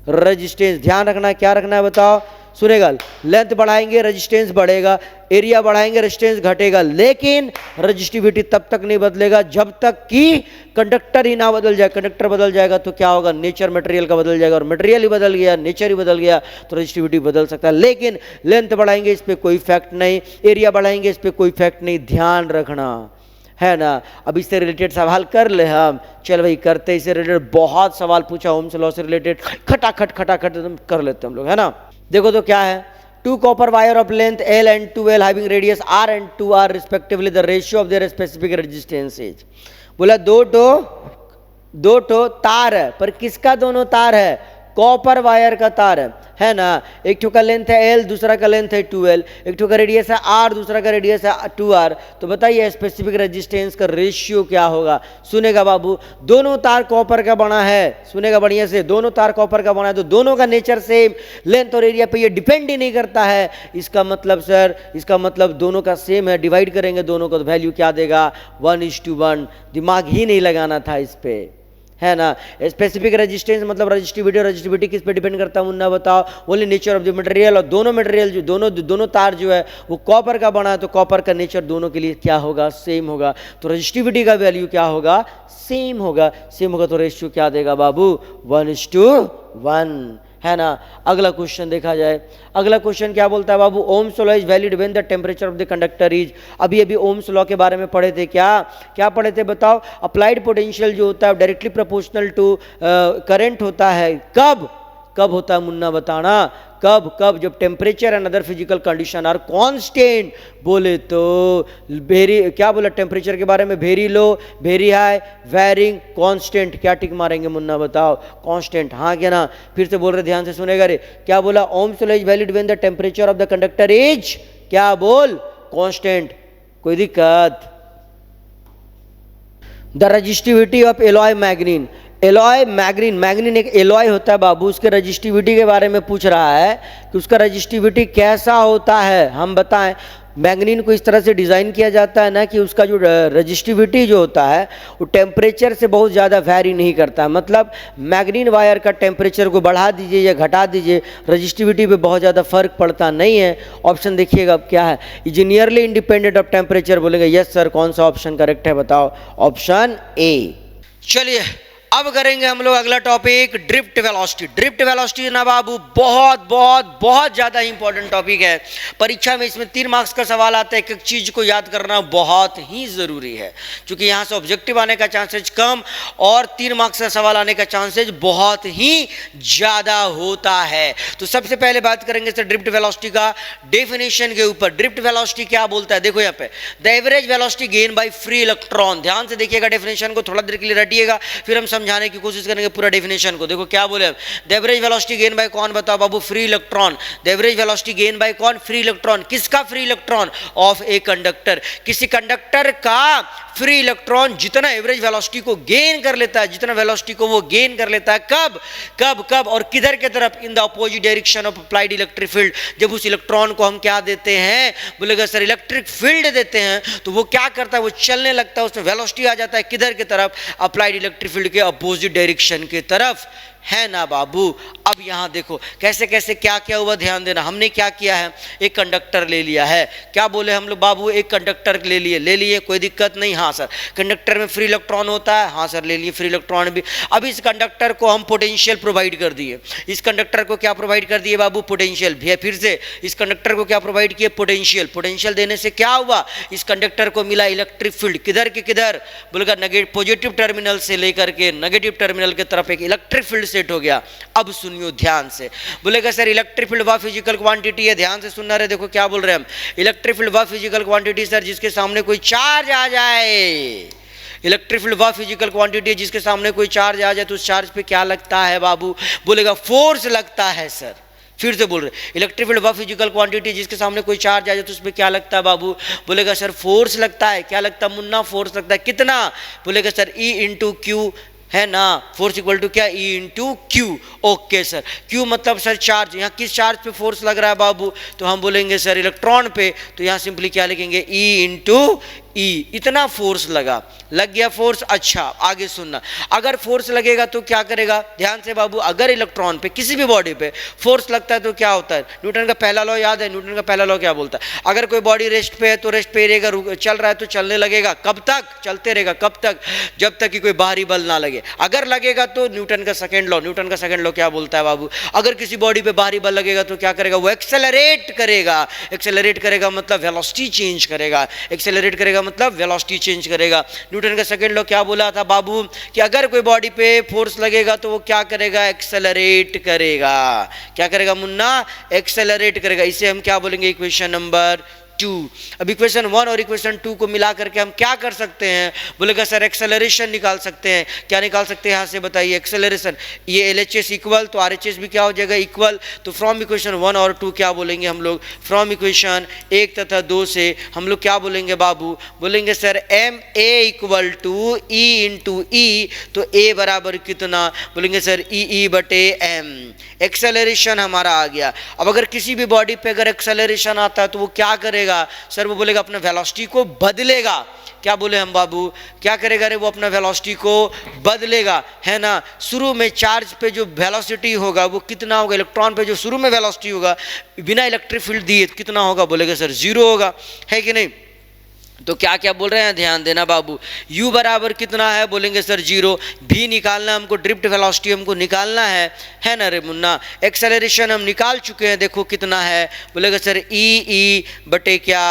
रेजिस्टेंस ध्यान रखना है। क्या रखना है बताओ? सुनेगा, लेंथ बढ़ाएंगे रेजिस्टेंस बढ़ेगा, एरिया बढ़ाएंगे रेजिस्टेंस घटेगा, लेकिन रजिस्टिविटी तब तक नहीं बदलेगा जब तक कि कंडक्टर ही ना बदल जाए। कंडक्टर बदल जाएगा तो क्या होगा? नेचर मटेरियल का बदल जाएगा, और मटेरियल ही बदल गया, नेचर ही बदल गया तो रजिस्टिविटी बदल सकता है। लेकिन लेंथ बढ़ाएंगे इस पर कोई इफेक्ट नहीं, एरिया बढ़ाएंगे इस पर कोई इफेक्ट नहीं। ध्यान रखना है ना। अब इससे रिलेटेड सवाल कर ले हम। चल भाई करते, इससे रिलेटेड बहुत सवाल पूछा ओम्स लॉ से रिलेटेड, खटाखट कर लेते हम लोग, है ना। देखो तो क्या है? Two copper wire of length L and 2L having radius R and 2R respectively, the ratio of their specific resistance is। बोला दो ठो तार है, पर किसका दोनों तार है? कॉपर वायर का तार है ना। एक ठो का लेंथ है L, दूसरा का लेंथ है 2L, एक ठो का रेडियस है R, दूसरा का रेडियस है 2R। तो बताइए स्पेसिफिक रेजिस्टेंस का रेशियो क्या होगा? सुनेगा बाबू, दोनों तार कॉपर का बना है। सुनेगा बढ़िया से, दोनों तार कॉपर का बना है तो दोनों का नेचर सेम, लेंथ और एरिया पे ये डिपेंड ही नहीं करता है। इसका मतलब सर, इसका मतलब दोनों का सेम है। डिवाइड करेंगे दोनों को तो वैल्यू क्या देगा? 1:1। दिमाग ही नहीं लगाना था इस पे, है ना। स्पेसिफिक रेजिस्टेंस मतलब रजिस्टिविटी, और रजिस्टिविटी किस पे डिपेंड करता है मुन्ना बताओ? Only nature of the material. और दोनों मटेरियल जो दोनों तार जो है वो कॉपर का बना है तो कॉपर का नेचर दोनों के लिए क्या होगा? सेम होगा। तो रजिस्टिविटी का वैल्यू क्या होगा? सेम होगा। सेम होगा तो रेशियो क्या देगा बाबू? 1:1, है ना। अगला क्वेश्चन देखा जाए। अगला क्वेश्चन क्या बोलता है बाबू? Ohm's law is valid when the temperature of the conductor is. अभी ओम्स लॉ के बारे में पढ़े थे। क्या पढ़े थे बताओ? अप्लाइड पोटेंशियल जो होता है डायरेक्टली प्रोपोर्शनल टू करंट होता है। कब होता है मुन्ना बताना? कब? जब temperature and other physical condition are constant. बोले तो वेरी, क्या बोला टेम्परेचर के बारे में? Very low, very high, varying, constant. क्या टिक मारेंगे मुन्ना बताओ? कांस्टेंट, हाँ क्या ना। फिर से बोल रहे, ध्यान से सुनेगा रे। क्या बोला? Ohm's law is valid when the temperature of the conductor is, क्या बोल? कांस्टेंट। कोई दिक्कत? The resistivity of alloy manganin. Alloy manganin एक एलॉय होता है बाबू। उसके रजिस्टिविटी के बारे में पूछ रहा है कि उसका रजिस्टिविटी कैसा होता है, हम बताएं। मैग्नीन को इस तरह से डिज़ाइन किया जाता है ना कि उसका जो रजिस्टिविटी जो होता है वो टेम्परेचर से बहुत ज़्यादा वैरी नहीं करता है। मतलब मैग्नीन वायर का टेम्परेचर को बढ़ा दीजिए या घटा दीजिए, रजिस्टिविटी पे बहुत ज़्यादा फर्क पड़ता नहीं है। ऑप्शन देखिएगा अब क्या है? Is nearly independent of temperature. बोलेंगे यस सर। कौन सा ऑप्शन करेक्ट है बताओ? Option A. चलिए अब करेंगे हम लोग अगला topic, drift velocity. Drift velocity ना बाबू बहुत ज़्यादा इंपॉर्टेंट टॉपिक है। परीक्षा में इसमें 3 मार्क्स का सवाल आता है। एक चीज़ को याद करना बहुत ही ज़रूरी है, क्योंकि यहाँ से ऑब्जेक्टिव आने का चांसेज कम और 3 मार्क्स का सवाल आने का चांसेज बहुत ही ज़्यादा होता है। तो सबसे पहले बात करेंगे सर ड्रिफ्ट वेलोसिटी का डेफिनेशन के ऊपर। ड्रिफ्ट वेलोसिटी क्या बोलता है? देखो यहाँ पे, the average velocity gain by free electron. ध्यान से देखिएगा डेफिनेशन को, थोड़ा देर के लिए रटिएगा, फिर हम समझाने की कोशिश करेंगे पूरा डेफिनेशन को। देखो क्या बोले, the average velocity gain by कौन बताओ बाबू? Free electron. The average velocity gain by कौन? Free electron. किसका free electron? Of a conductor. किसी कंडक्टर का फ्री इलेक्ट्रॉन जितना एवरेज वेलोसिटी को गेन कर लेता है, जितना वेलोसिटी को वो गेन कर लेता है, कब और किधर के तरफ? In the opposite direction of applied electric field. जब उस इलेक्ट्रॉन को हम क्या देते हैं? बोलेगा सर इलेक्ट्रिक फील्ड देते हैं, तो वो क्या करता है? वो चलने लगता है, उसमें वेलोसिटी आ जाता है किधर की तरफ? अप्लाइड इलेक्ट्रिक फील्ड के अपोजिट डायरेक्शन की तरफ। है ना बाबू। अब यहाँ देखो कैसे कैसे क्या क्या हुआ, ध्यान देना। हमने क्या किया है, एक कंडक्टर ले लिया है। क्या बोले हम लोग बाबू, एक कंडक्टर ले लिए, कोई दिक्कत नहीं। हाँ सर, कंडक्टर में फ्री इलेक्ट्रॉन होता है। हाँ सर, ले लिए फ्री इलेक्ट्रॉन भी। अब इस कंडक्टर को हम पोटेंशियल प्रोवाइड कर दिए। इस कंडक्टर को क्या प्रोवाइड कर दिए बाबू, पोटेंशियल। फिर से इस कंडक्टर को क्या प्रोवाइड किए, पोटेंशियल। पोटेंशियल देने से क्या हुआ, इस कंडक्टर को मिला इलेक्ट्रिक फील्ड। किधर के किधर, बोलेगा पॉजिटिव टर्मिनल से लेकर के नेगेटिव टर्मिनल की तरफ एक इलेक्ट्रिक फील्ड सेट हो गया। अब सुनियो ध्यान से, बोलेगा सर इलेक्ट्रिक फील्ड वह फिजिकल क्वांटिटी है, ध्यान से सुनना रहे। देखो क्या बोल रहे हैं हम, इलेक्ट्रिक फील्ड वह फिजिकल क्वांटिटी सर जिसके सामने कोई चार्ज आ जाए। इलेक्ट्रिक फील्ड वह फिजिकल क्वांटिटी है जिसके सामने कोई चार्ज आ जाए तो उस चार्ज पे क्या लगता है बाबू, बोलेगा फोर्स लगता है सर। फिर से बोल रहे, इलेक्ट्रिक फील्ड वह फिजिकल क्वांटिटी जिसके सामने कोई चार्ज आ जाए तो उस पर क्या लगता है बाबू, बोलेगा सर फोर्स लगता है। क्या लगता है मुन्ना, फोर्स लगता है। कितना, बोलेगा सर E इंटू क्यू, है ना। फोर्स इक्वल टू क्या, E into Q. Okay sir, Q मतलब सर चार्ज। यहाँ किस चार्ज पे फोर्स लग रहा है बाबू, तो हम बोलेंगे सर इलेक्ट्रॉन पे। तो यहाँ सिंपली क्या लिखेंगे, E इंटू ई। इतना फोर्स लग गया फोर्स। अच्छा आगे सुनना, अगर फोर्स लगेगा तो क्या करेगा, ध्यान से बाबू। अगर इलेक्ट्रॉन पे किसी भी बॉडी पे फोर्स लगता है तो क्या होता है, न्यूटन का पहला लॉ याद है। न्यूटन का पहला लॉ क्या बोलता है, अगर कोई बॉडी रेस्ट पे है तो रेस्ट पे रहेगा, चल रहा है तो चलने लगेगा। कब तक चलते रहेगा, कब तक, जब तक कि कोई बाहरी बल ना लगे। अगर लगेगा तो न्यूटन का सेकंड लॉ क्या बोलता है बाबू, अगर किसी बॉडी पे बाहरी बल लगेगा तो क्या करेगा, वो एक्सेलरेट करेगा। एक्सेलरेट करेगा मतलब वेलोसिटी चेंज करेगा। एक्सेलरेट करेगा मतलब वेलोसिटी चेंज करेगा। न्यूटन का सेकंड लॉ क्या बोला था बाबू, कि अगर कोई बॉडी पे फोर्स लगेगा तो वो क्या करेगा, एक्सेलरेट करेगा। क्या करेगा मुन्ना, एक्सेलरेट करेगा। इसे हम क्या बोलेंगे, इक्वेशन नंबर 2। अब इक्वेशन 1 और इक्वेशन 2 को मिला करके हम क्या कर सकते हैं, बोलेगा सर एक्सेलरेशन निकाल सकते हैं। क्या निकाल सकते हैं, यहाँ से बताइए। एक्सेलरेशन, ये LHS इक्वल तो RHS भी क्या हो जाएगा, इक्वल। तो फ्रॉम इक्वेशन 1 और 2 क्या बोलेंगे हम लोग, फ्रॉम इक्वेशन 1 तथा 2 से हम लोग क्या बोलेंगे बाबू, बोलेंगे sir MA equal to E into e. तो A बराबर कितना, बोलेंगे सर EE बटे M। एक्सेलरेशन हमारा आ गया। अब अगर किसी भी बॉडी पे अगर एक्सेलरेशन आता है तो वो क्या करेगा सर, वो बोलेगा अपना वेलोसिटी को बदलेगा। क्या बोले हम बाबू, क्या करेगा रे, वो अपना वेलोसिटी को बदलेगा, है ना। शुरू में चार्ज पे जो वेलोसिटी होगा वो कितना होगा, इलेक्ट्रॉन पे जो शुरू में वेलोसिटी होगा बिना इलेक्ट्रिक फील्ड दिए कितना होगा, बोलेगा सर 0 होगा, है कि नहीं। तो क्या क्या बोल रहे हैं, ध्यान देना बाबू। U बराबर कितना है, बोलेंगे सर 0। भी निकालना हमको, ड्रिफ्ट वेलोसिटी हमको निकालना है ना रे मुन्ना। एक्सेलरेशन हम निकाल चुके हैं, देखो कितना है, बोलेगा सर E बटे क्या,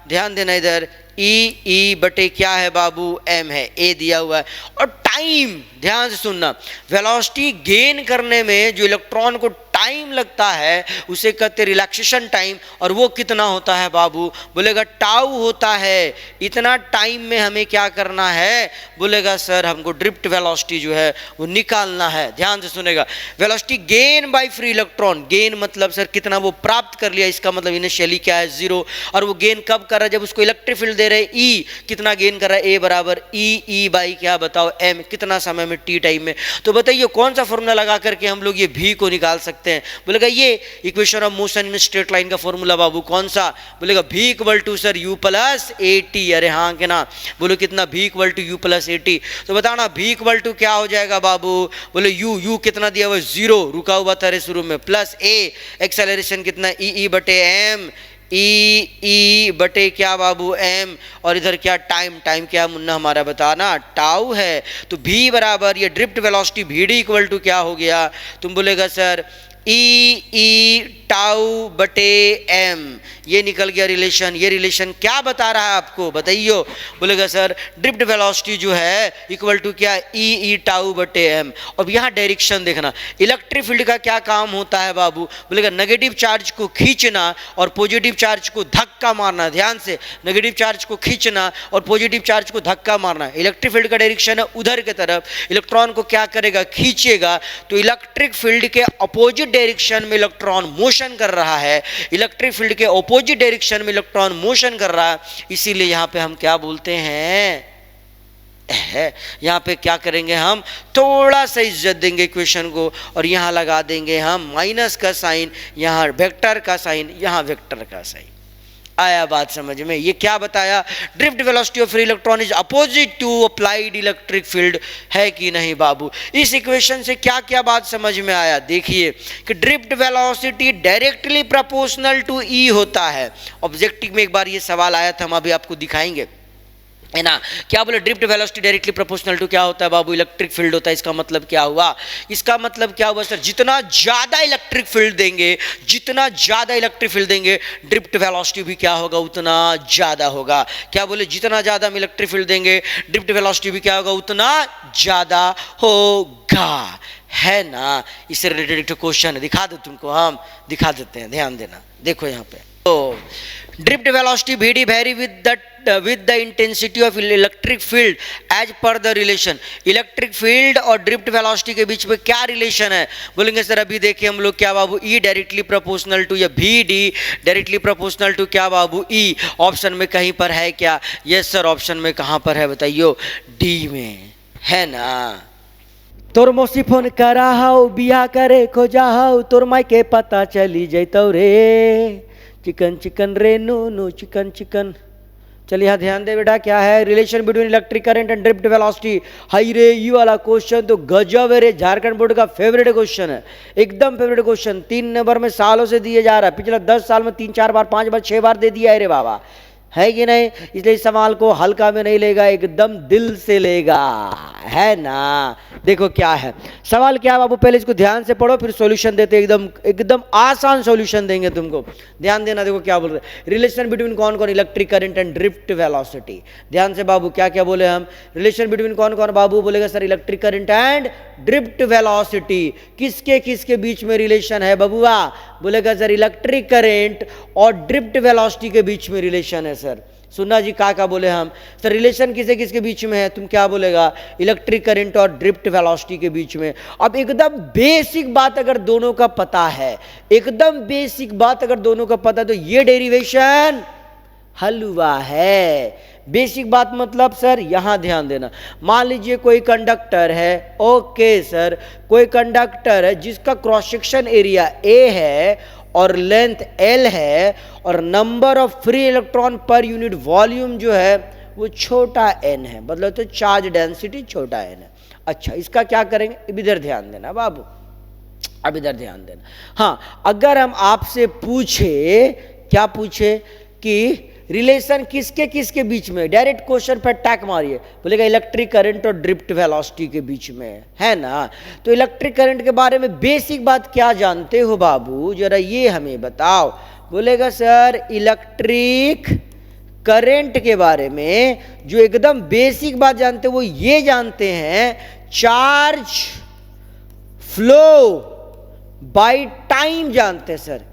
ध्यान देना इधर, E बटे क्या है बाबू, M है, A दिया हुआ है। और टाइम ध्यान से सुनना, वेलोसिटी गेन करने में जो इलेक्ट्रॉन को टाइम लगता है उसे कहते हैं रिलैक्सेशन टाइम। और वो कितना होता है बाबू, बोलेगा टाउ होता है। इतना टाइम में हमें क्या करना है, बोलेगा सर हमको ड्रिफ्ट वेलोसिटी जो है वो निकालना है। ध्यान से सुनेगा, velocity gain by free electron. Gain मतलब सर कितना वो प्राप्त कर लिया, इसका मतलब इनिशियली क्या है 0। और वो गेन कब कर रहा है, जब उसको इलेक्ट्रिक फील्ड दे रहे E। कितना गेन कर रहा है, A बराबर E बाई क्या बताओ M। कितना समय में, T टाइम में। तो बताइए कौन सा फॉर्मूला लगा करके हम लोग ये V को निकाल सकते हैं, बोलेगा ये equation of motion in straight line का फॉर्मूला बाबू। कौन सा, बोलेगा V equal to sir U plus AT। अरे हाँ के ना, बोलो कितना, V equal to U plus AT। तो बताना V इक्वल टू क्या हो जाएगा बाबू, बोले U कितना दिया हुआ 0, रुका हुआ था रे शुरू में, प्लस A एक्सेलरेशन कितना E बटे M, E बटे क्या बाबू M। और इधर क्या टाइम क्या मुन्ना हमारा बताना, टाउ है। तो V बराबर ये drift velocity VD equal to क्या हो गया, तुम बोलेगा सर E टाउ बटे M। ये निकल गया रिलेशन। ये रिलेशन क्या बता रहा है आपको, बताइयो। बोलेगा सर ड्रिफ्ट वेलोसिटी जो है इक्वल टू क्या, E टाउ बटे M। अब यहाँ डायरेक्शन देखना, इलेक्ट्रिक फील्ड का क्या काम होता है बाबू, बोलेगा नेगेटिव चार्ज को खींचना और पॉजिटिव चार्ज को धक्का मारना। ध्यान से, नेगेटिव चार्ज को खींचना और पॉजिटिव चार्ज को धक्का मारना। इलेक्ट्रिक फील्ड का डायरेक्शन है उधर के तरफ, इलेक्ट्रॉन को क्या करेगा, खींचेगा। तो इलेक्ट्रिक फील्ड के अपोजिट डायरेक्शन में इलेक्ट्रॉन मोशन कर रहा है, इलेक्ट्रिक फील्ड के अपोजिट डायरेक्शन में इलेक्ट्रॉन मोशन कर रहा है। इसीलिए यहां पे हम क्या बोलते हैं, यहाँ पे क्या करेंगे, हम थोड़ा सा इज्जत देंगे इक्वेशन को और यहाँ लगा देंगे हम माइनस का साइन, यहाँ वेक्टर का साइन, यहाँ वेक्टर का साइन। आया बात समझ में? ये क्या बताया? Drift velocity of free electron is opposite to applied electric field, है कि नहीं बाबू? इस इक्वेशन से क्या क्या बात समझ में आया? देखिए कि drift velocity directly proportional to e होता है। ऑब्जेक्टिव में एक बार ये सवाल आया था, हम अभी आपको दिखाएंगे, है ना? क्या बोले? Drift velocity directly proportional to क्या होता है बाबू? इलेक्ट्रिक फील्ड होता है। इसका मतलब क्या हुआ? इसका मतलब क्या हुआ सर? जितना ज्यादा इलेक्ट्रिक फील्ड देंगे, जितना ज्यादा इलेक्ट्रिक फील्ड देंगे, ड्रिफ्ट वेलोसिटी भी क्या होगा? उतना ज्यादा होगा। क्या बोले? जितना ज्यादा हम इलेक्ट्रिक फील्ड देंगे, ड्रिफ्ट वेलोसिटी भी क्या होगा? उतना ज्यादा होगा, है ना? इससे रिलेटेड एक क्वेश्चन है, दिखा दो तुमको, हम दिखा देते हैं, ध्यान देना। देखो यहाँ पे, तो drift velocity VD vary with the intensity of electric field as per the relation। Electric field और ड्रिफ्ट वेलोसिटी के बीच में क्या रिलेशन है? बोलेंगे सर अभी देखिए हम लोग, क्या बाबू? E डायरेक्टली प्रोपोर्शनल टू, या VD डायरेक्टली प्रोपोर्शनल टू क्या बाबू? E। ऑप्शन में कहीं पर है क्या? यस सर, ऑप्शन में कहां पर है बताइयो? डी में, है ना? तोर मौसी फोन करा हाउ, बिया करे खोजा हाउ, तोर माई के पता चली जैतौ रे, चिकन चिकन रे नो नो चिकन चिकन। चलिए यहाँ ध्यान दे बेटा, क्या है? Relation between electric current and drift velocity. High रे, ये वाला क्वेश्चन तो गजब है रे, झारखंड बोर्ड का फेवरेट क्वेश्चन है, एकदम फेवरेट क्वेश्चन। 3 नंबर में सालों से दिए जा रहा है, पिछले 10 साल में 3-4 बार, 5 बार, 6 बार दे दिया है रे बाबा, है कि नहीं? इसलिए इस सवाल को हल्का में नहीं लेगा, एकदम दिल से लेगा, है ना? देखो क्या है सवाल, क्या है बाबू? पहले इसको ध्यान से पढ़ो, फिर सॉल्यूशन देते, एकदम एकदम आसान सॉल्यूशन देंगे तुमको, ध्यान देना। देखो क्या बोल रहे हैं, रिलेशन बिटवीन कौन कौन? Electric current and drift velocity. ध्यान से बाबू, क्या क्या बोले हम? रिलेशन बिटवीन कौन कौन बाबू? बोलेगा sir electric current and drift velocity. किसके किसके बीच में रिलेशन है बबुआ? बोलेगा सर इलेक्ट्रिक करंट और ड्रिफ्ट वेलोसिटी के बीच में रिलेशन है सर। सुनना जी, का बोले हम? सर रिलेशन किसे किसके बीच में है? तुम क्या बोलेगा? इलेक्ट्रिक करंट और ड्रिफ्ट वेलोसिटी के बीच में। अब एकदम बेसिक बात अगर दोनों का पता है, एकदम बेसिक बात अगर दोनों का पता है, तो ये डेरिवेशन हलवा है। बेसिक बात मतलब सर यहां ध्यान देना, मान लीजिए कोई कंडक्टर है, ओके सर, कोई कंडक्टर है जिसका क्रॉस सेक्शन एरिया A है और लेंथ L है, और number of free electron per unit volume जो है वो छोटा n है, मतलब तो चार्ज डेंसिटी छोटा n है। अच्छा, इसका क्या करेंगे? अब इधर ध्यान देना बाबू, अब इधर ध्यान देना। हाँ, अगर हम आपसे पूछे, क्या पूछे कि रिलेशन किसके किसके बीच में, डायरेक्ट क्वेश्चन पर टैक मारिए, बोलेगा इलेक्ट्रिक करंट और ड्रिफ्ट वेलोसिटी के बीच में, है ना? तो इलेक्ट्रिक करंट के बारे में बेसिक बात क्या जानते हो बाबू, जरा ये हमें बताओ। बोलेगा सर इलेक्ट्रिक करंट के बारे में जो एकदम बेसिक बात जानते हो वो ये जानते हैं, चार्ज फ्लो बाय टाइम जानते हैं सर।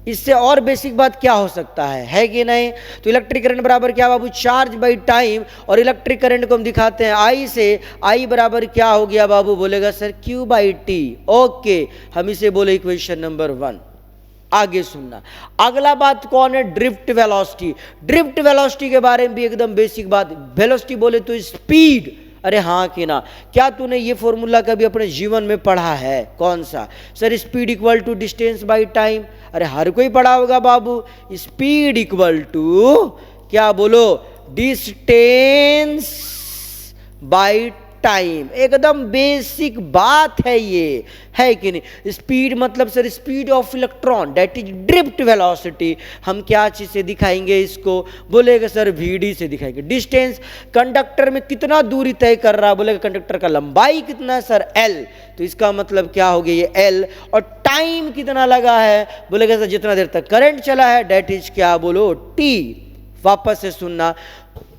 इससे और बेसिक बात क्या हो सकता है कि नहीं? तो इलेक्ट्रिक करंट बराबर क्या बाबू? Charge by time. और इलेक्ट्रिक करंट को हम दिखाते हैं I से, I बराबर क्या हो गया बाबू? बोलेगा sir Q by T. Okay, हम इसे बोले इक्वेशन नंबर 1। आगे सुनना, अगला बात कौन है? Drift velocity. ड्रिफ्ट वेलोसिटी के बारे में भी एकदम बेसिक बात, वेलोसिटी बोले तो स्पीड। अरे हाँ कि ना, क्या तूने ये फॉर्मूला कभी अपने जीवन में पढ़ा है? कौन सा? Sir speed equal to distance by time. अरे हर कोई पढ़ा होगा बाबू, स्पीड इक्वल टू क्या बोलो? Distance by time. एकदम बेसिक बात है ये, है कि नहीं? स्पीड मतलब sir speed of electron, that is drift velocity. हम क्या चीज से दिखाएंगे इसको? बोलेगा सर VD से दिखाएंगे। डिस्टेंस, कंडक्टर में कितना दूरी तय कर रहा है? बोलेगा कंडक्टर का लंबाई कितना है सर? L। तो इसका मतलब क्या हो गया? ये L। और टाइम कितना लगा है? बोलेगा सर जितना देर तक करंट चला है, दैट इज क्या बोलो? T। वापस से सुनना,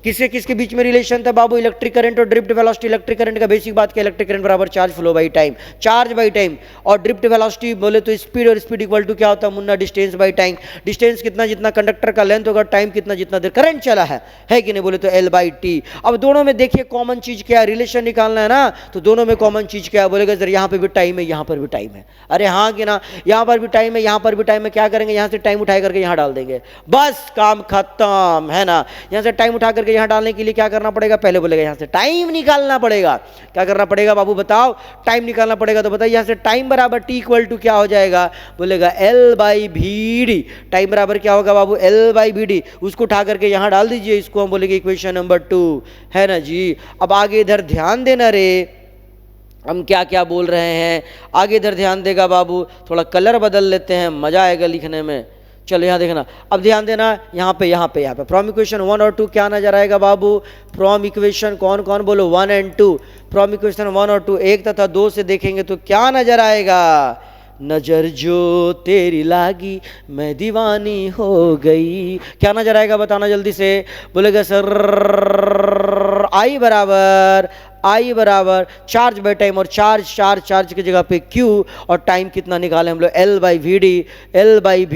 किसके किसके बीच में रिलेशन था बाबू? इलेक्ट्रिक करंट और ड्रिफ्ट वेलोसिटी। इलेक्ट्रिक करंट का बेसिक बात क्या? इलेक्ट्रिक करंट बराबर charge flow by time, charge by time. और ड्रिफ्ट वेलोसिटी बोले तो स्पीड, और स्पीड इक्वल टू क्या होता है Munna? Distance by time. Distance कितना जितना कंडक्टर का लेंथ होगा, टाइम कितना जितना देर करंट चला है कि नहीं? बोले तो L बाई टी। अब दोनों में देखिए कॉमन चीज क्या है? रिलेशन निकालना है ना, तो दोनों में कॉमन चीज क्या है? बोलेगा सर यहाँ पे भी टाइम है, यहाँ पर भी टाइम है। अरे हाँ कि ना, यहाँ पर भी टाइम है, यहाँ पर भी टाइम है। क्या करेंगे? यहाँ से टाइम उठा करके यहाँ डाल देंगे, बस काम खत्म, है ना? यहाँ से टाइम उठा करके यहाँ डालने के लिए क्या करना पड़ेगा, पहले बोलेगा यहाँ से टाइम निकालना पड़ेगा। क्या करना पड़ेगा बाबू बताओ, टाइम निकालना पड़ेगा। तो बताइए यहाँ से टाइम बराबर टी इक्वल टू क्या हो जाएगा, बोलेगा L by V D. Time बराबर क्या होगा बाबू, एल बाई वी डी। उसको उठा करके यहाँ डाल दीजिए, इसको हम बोलेंगे इक्वेशन नंबर 2, है ना जी। अब आगे इधर ध्यान देना रे, हम क्या क्या बोल रहे हैं, आगे इधर ध्यान देगा बाबू। थोड़ा कलर बदल लेते हैं, मजा आएगा लिखने में। चलो यहाँ देखना, अब ध्यान देना, यहाँ पे फ्रॉम इक्वेशन 1 और 2 क्या नजर आएगा बाबू, फ्रॉम इक्वेशन कौन कौन बोलो 1 एंड 2, फ्रॉम इक्वेशन 1 और 2 1 तथा 2 से देखेंगे तो क्या नजर आएगा, नजर जो तेरी लागी मैं दीवानी हो गई। क्या नजर आएगा बताना जल्दी से, बोलेगा सर आई बराबर चार्ज बाई टाइम, और चार्ज की जगह पे क्यू, और टाइम कितना निकाले हम लोग एल बाई वी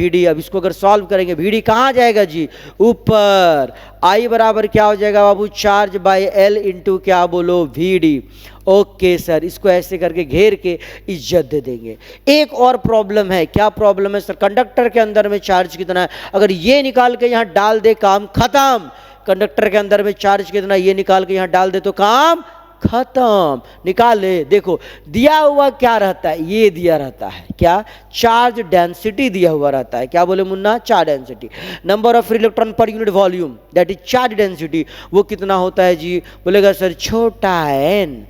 डी। अब इसको अगर सॉल्व करेंगे, वी डी कहाँ जाएगा जी, ऊपर। आई बराबर क्या हो जाएगा बाबू, चार्ज बाई एल इंटू क्या बोलो वी डी। ओके सर, इसको ऐसे करके घेर के इज्जत दे देंगे। एक और प्रॉब्लम है, क्या प्रॉब्लम है सर, कंडक्टर के अंदर में चार्ज कितना है, अगर ये निकाल के यहाँ डाल दे काम खत्म। कंडक्टर के अंदर में चार्ज कितना, ये निकाल के यहाँ डाल दे तो काम खत्म। निकाल ले, देखो दिया हुआ क्या रहता है, ये दिया रहता है क्या, चार्ज डेंसिटी दिया हुआ रहता है। क्या बोले Munna, charge density, number of free electron per unit volume, that is charge density. वो कितना होता है जी, बोलेगा सर छोटा एन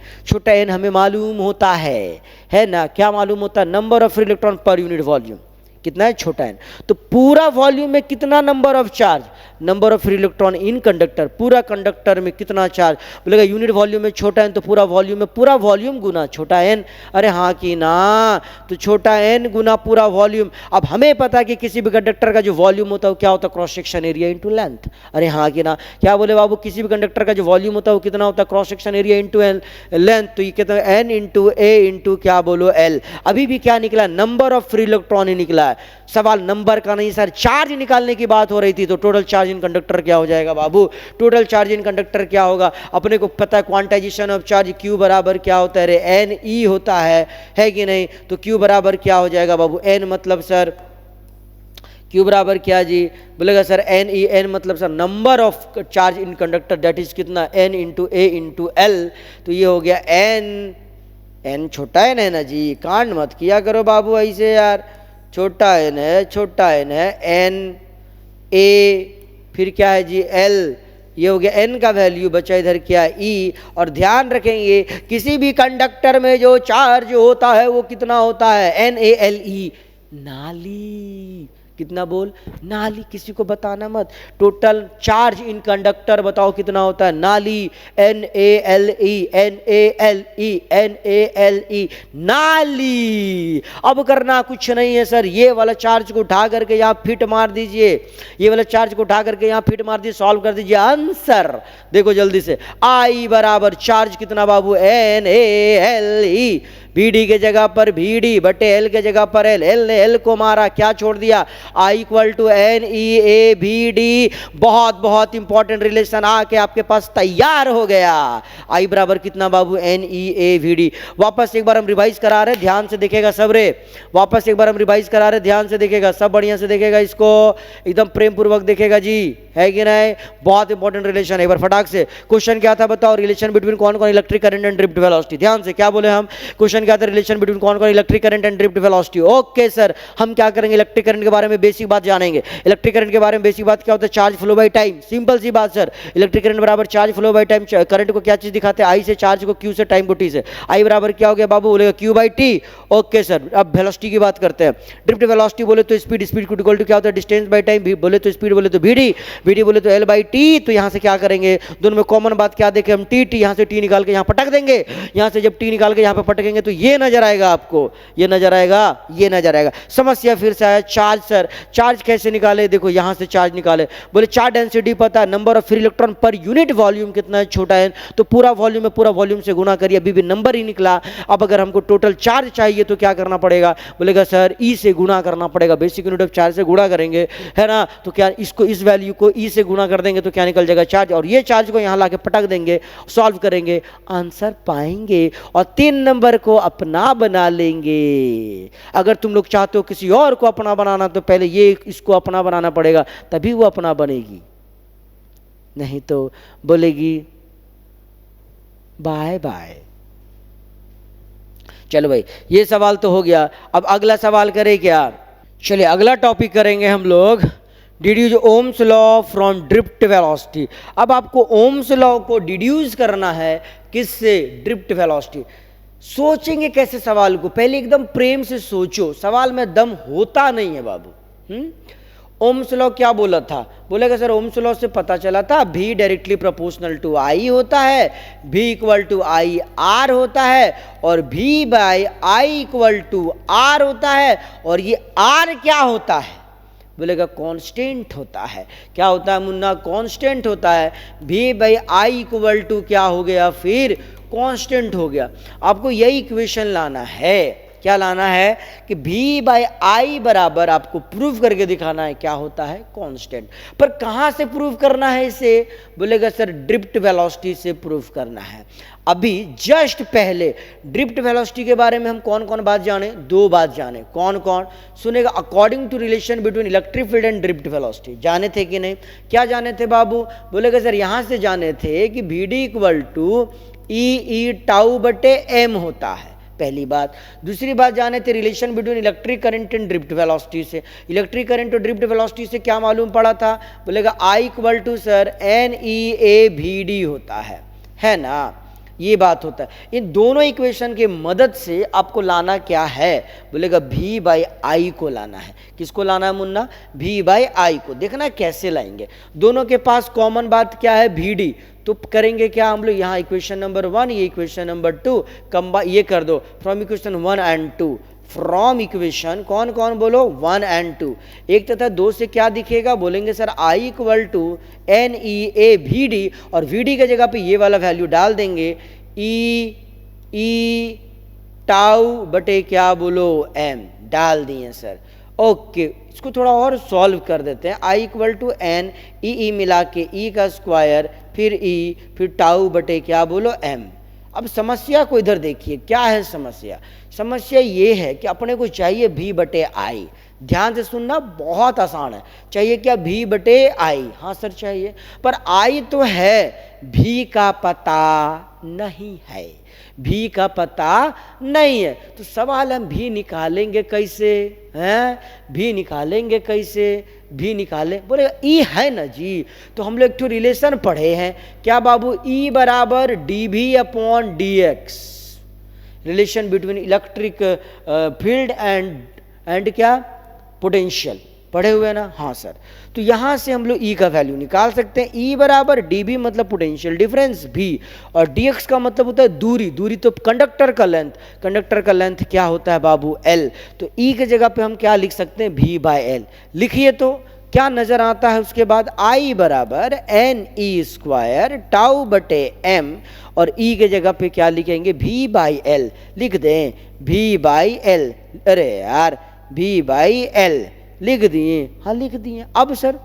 हमें मालूम होता है ना, क्या मालूम होता है, number of free electron per unit volume कितना है, छोटा एन। तो पूरा वॉल्यूम में कितना number of charge, number of free electron in conductor, पूरा कंडक्टर में कितना चार्ज, बोलेगा यूनिट वॉल्यूम में छोटा एन, तो पूरा वॉल्यूम में पूरा वॉल्यूम गुना छोटा एन। अरे हाँ कि ना, तो छोटा एन गुना पूरा वॉल्यूम। अब हमें पता है कि किसी भी कंडक्टर का जो वॉल्यूम होता है वो क्या होता है, cross section area into length. अरे हाँ कि ना, क्या बोले बाबू, किसी भी कंडक्टर का जो वॉल्यूम होता है वो कितना होता है, cross section area into length. तो ये कितना, एन इंटू ए इंटू क्या बोलो एल। अभी भी क्या निकला, नंबर ऑफ फ्री इलेक्ट्रॉन ही निकला है। सवाल नंबर का नहीं सर, चार्ज निकालने की बात हो रही थी। तो टोटल चार्ज इन कंडक्टर क्या हो जाएगा बाबू, टोटल चार्ज इन कंडक्टर क्या होगा, अपने को पता है क्वांटाइजेशन ऑफ चार्ज क्यू बराबर क्या होता है रे, एन ई होता है कि नहीं। तो क्यू बराबर क्या हो जाएगा बाबू, एन मतलब सर क्यू बराबर क्या जी, बोलेगा सर एन ई, एन मतलब sir number of charge in conductor, that is कितना, एन इंटू ए इंटू एल। तो ये हो गया एन छोटा एन है ना जी, कांड मत किया करो बाबू ऐसे यार, छोटा एन है, एन ए फिर क्या है जी एल, ये हो गया एन का वैल्यू, बचा इधर क्या ई। और ध्यान रखेंगे किसी भी कंडक्टर में जो चार्ज होता है वो कितना होता है, एन ए एल ई, नाली। कितना बोल, नाली, किसी को बताना मत। टोटल चार्ज इन कंडक्टर बताओ कितना होता है, नाली, एन ए एल ई, नाली। अब करना कुछ नहीं है सर, ये वाला चार्ज को उठा करके यहाँ फिट मार दीजिए, ये वाला चार्ज को उठा करके यहाँ फिट मार दीजिए, सॉल्व कर दीजिए आंसर। देखो जल्दी से, आई बराबर चार्ज कितना बाबू, N A L E, B D के जगह पर बी डी बटे एल के जगह पर एल, एल ने एल को मारा, क्या छोड़ दिया, I equal to N E A B D. बहुत इंपॉर्टेंट रिलेशन आके आपके पास तैयार हो गया। आई बराबर कितना बाबू, N E A B D. वापस एक बार हम रिवाइज करा रहे, ध्यान से देखेगा सब रे, वापस एक बार हम रिवाइज करा रहे, ध्यान से देखेगा सब, बढ़िया से देखेगा, इसको एकदम प्रेम पूर्वक देखेगा जी, है कि नहीं। बहुत इंपॉर्टेंट रिलेशन है, एक बार फटाक से। क्वेश्चन क्या था बताओ, रिलेशन बिटवीन कौन कौन, electric current and drift velocity. ध्यान से क्या बोले हम, क्वेश्चन क्या था, रिलेशन बिटवीन कौन कौन, electric current and drift velocity. Okay sir, हम क्या करेंगे, इलेक्ट्रिक करंट के बारे में बेसिक बात जानेंगे। इलेक्ट्रिक करंट के बारे में बेसिक बात क्या होता है, charge flow by time, simple सी बात सर। इलेक्ट्रिक करंट बराबर charge flow by time, current को क्या चीज दिखाते हैं, आई से चार्ज को, क्यू से टाइम को टी से। आई बराबर क्या हो गया बाबू, बोलेगा Q by T. Okay sir, अब वेलोसिटी की बात करते हैं। ड्रिफ्ट वेलोसिटी बोले तो स्पीड को इक्वल टू क्या होता है, डिस्टेंस बाय टाइम, बोले तो स्पीड, बोले तो वीडी बोले तो एल बाई टी। तो यहाँ से क्या करेंगे, दोनों में कॉमन बात क्या देखें हम, टी टी, यहाँ से टी निकाल के यहाँ पटक देंगे। यहाँ से जब टी निकाल के यहाँ पे पटकेंगे तो ये नजर आएगा आपको, ये नजर आएगा। समस्या फिर से आया, चार्ज सर, चार्ज कैसे निकाले, देखो यहाँ से चार्ज निकाले, बोले चार्ज डेंसिटी पता है, number of free electron per unit volume कितना है, छोटा है, तो पूरा वॉल्यूम से गुना करिए, अभी भी नंबर ही निकला। अब अगर हमको टोटल चार्ज चाहिए तो क्या करना पड़ेगा, बोलेगा सर ई से गुना करना पड़ेगा, बेसिक यूनिट ऑफ चार्ज से गुणा करेंगे, है ना। तो क्या इसको, इस वैल्यू को ई से गुना कर देंगे तो क्या निकल जाएगा, चार्ज, और ये चार्ज को यहाँ लाके पटक देंगे, सॉल्व करेंगे, आंसर पाएंगे और 3 नंबर को अपना बना लेंगे। अगर तुम लोग चाहते हो किसी और को अपना बनाना तो पहले ये इसको अपना बनाना पड़ेगा, तभी वो अपना बनेगी, नहीं तो बोलेगी बाय बाय। चलो भाई, ये सवाल तो हो गया। अब अगला सवाल करें क्या? चलिए अगला टॉपिक करेंगे हम लोग, deduce Ohm's law from drift velocity. अब आपको ओम्स लॉ को डिड्यूस करना है, किससे? Drift velocity. सोचेंगे कैसे सवाल को? पहले एकदम प्रेम से सोचो, सवाल में दम होता नहीं है बाबू। ओम्स लॉ क्या बोला था? बोलेगा सर ओम्स लॉ से पता चला था V directly proportional to I होता है, V equal to I R होता है, और V by I equal to R होता है, और ये आर क्या होता है? बोलेगा कांस्टेंट होता है। क्या होता है मुन्ना? कांस्टेंट होता है। V by I equal to क्या हो गया फिर? कांस्टेंट हो गया। आपको यही इक्वेशन लाना है। क्या लाना है? कि V बाई आई बराबर आपको प्रूव करके दिखाना है क्या होता है? कांस्टेंट। पर कहाँ से प्रूव करना है इसे? बोलेगा सर ड्रिफ्ट वेलोसिटी से प्रूव करना है। अभी जस्ट पहले ड्रिफ्ट वेलोसिटी के बारे में हम कौन कौन बात जाने? दो बात जाने। कौन कौन सुनेगा? According to relation between electric field and drift velocity. जाने थे कि नहीं? क्या जाने थे बाबू? बोलेगा सर यहाँ से जाने थे कि V D equal to E tau बटे एम होता है, पहली बात। दूसरी बात जाने थे relation between electric current and drift velocity से। इलेक्ट्रिक करंट और ड्रिफ्ट वेलोसिटी से क्या मालूम पड़ा था? बोलेगा I equal to sir NEAVD होता है ना? ये बात होता है। इन दोनों इक्वेशन के मदद से आपको लाना क्या है? बोलेगा V बाई आई को लाना है। किसको लाना है मुन्ना? V बाई आई को। देखना कैसे लाएंगे। दोनों के पास कॉमन बात क्या है? VD। तो करेंगे क्या हम लोग? यहाँ इक्वेशन नंबर 1, ये इक्वेशन नंबर 2 कंबाइन, ये कर दो from equation 1 and 2। From equation कौन कौन बोलो? 1 एंड 2। एक तथा 2 से क्या दिखेगा? बोलेंगे sir I equal to NEAVD, और VD के जगह पे ये वाला वैल्यू डाल देंगे E टाउ बटे क्या बोलो? M डाल दिए सर। ओके, इसको थोड़ा और सॉल्व कर देते हैं। I equal to N E मिला के E का स्क्वायर, फिर E, फिर टाउ बटे क्या बोलो? M। अब समस्या को इधर देखिए, क्या है समस्या? समस्या ये है कि अपने को चाहिए V बटे आई। ध्यान से सुनना, बहुत आसान है। चाहिए क्या? V बटे आई। हाँ सर चाहिए, पर आई तो है, V का पता नहीं है। V का पता नहीं है, तो सवाल हम V निकालेंगे कैसे? हैं? V निकालेंगे कैसे? V निकालें, बोले E है ना जी। तो हम लोग एक रिलेशन पढ़े हैं, क्या बाबू? E बराबर dV upon dx, relation between electric field and क्या? पोटेंशियल। पढ़े हुए ना? हाँ सर। तो यहां से हम लोग E का वैल्यू निकाल सकते हैं। E बराबर dB मतलब पोटेंशियल डिफरेंस V, और dx का मतलब होता है दूरी। दूरी तो कंडक्टर का लेंथ, कंडक्टर का लेंथ क्या होता है बाबू? L। तो E के जगह पे हम क्या लिख सकते हैं? V by L। लिखिए तो क्या नजर आता है उसके बाद? I बराबर NE स्क्वायर टाउ बटे M, और E के जगह पे क्या लिखेंगे? V बाई L लिख दें। V बाई L, अरे यार V बाई L लिख दिए। हाँ लिख दिए। अब सर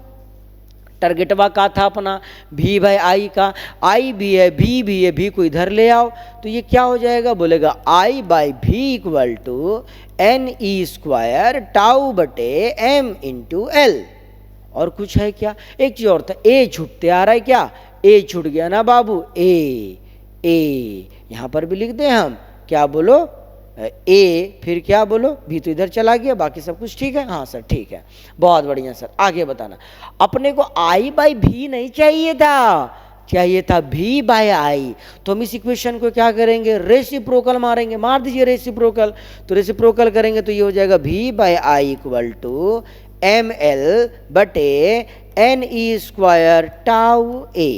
टारगेटवा का था अपना V बाई आई का। I भी है, V भी है, V को इधर ले आओ, तो ये क्या हो जाएगा? बोलेगा I by V equal to NE square tau बटे M इंटू L। और कुछ है क्या? एक चीज और था, A छूटते आ रहा है क्या? A छूट गया ना बाबू? A यहां पर भी लिख दे हम, क्या बोलो? A, फिर क्या बोलो? V तो इधर चला गया, बाकी सब कुछ ठीक है। हाँ सर ठीक है, बहुत बढ़िया सर। आगे बताना। अपने को I बाई V नहीं चाहिए था, चाहिए था V बाय आई। तो हम इस इक्वेशन को क्या करेंगे? रेसिप्रोकल मारेंगे। मार दीजिए रेसिप्रोकल। तो रेसिप्रोकल करेंगे तो ये हो जाएगा V by I equal to ML बटे NE स्क्वायर टाउ A।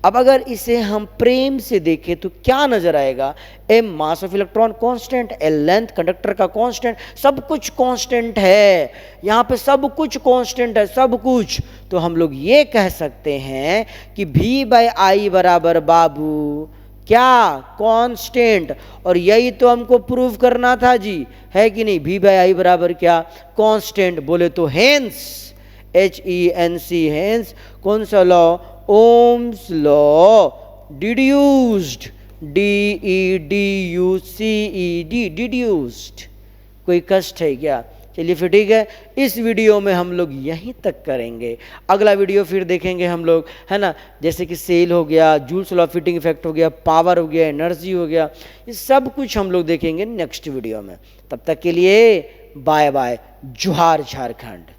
अब अगर इसे हम प्रेम से देखें तो क्या नजर आएगा? M mass of electron constant, L length conductor का कांस्टेंट, सब कुछ कांस्टेंट है। यहाँ पे सब कुछ कांस्टेंट है, सब कुछ। तो हम लोग ये कह सकते हैं कि V बाई आई बराबर बाबू क्या? कांस्टेंट। और यही तो हमको प्रूव करना था जी, है कि नहीं? V बाई आई बराबर क्या? कांस्टेंट। बोले तो हेंस, HENC, हेंस कौन सा law? Ohm's law deduced, DEDUCED, deduced. कोई कष्ट है क्या? चलिए फिर ठीक है, इस वीडियो में हम लोग यहीं तक करेंगे। अगला वीडियो फिर देखेंगे हम लोग, है ना, जैसे कि सेल हो गया, joules law of heating effect हो गया, पावर हो गया, एनर्जी हो गया, ये सब कुछ हम लोग देखेंगे नेक्स्ट वीडियो में। तब तक के लिए बाय बाय, जोहार झारखंड।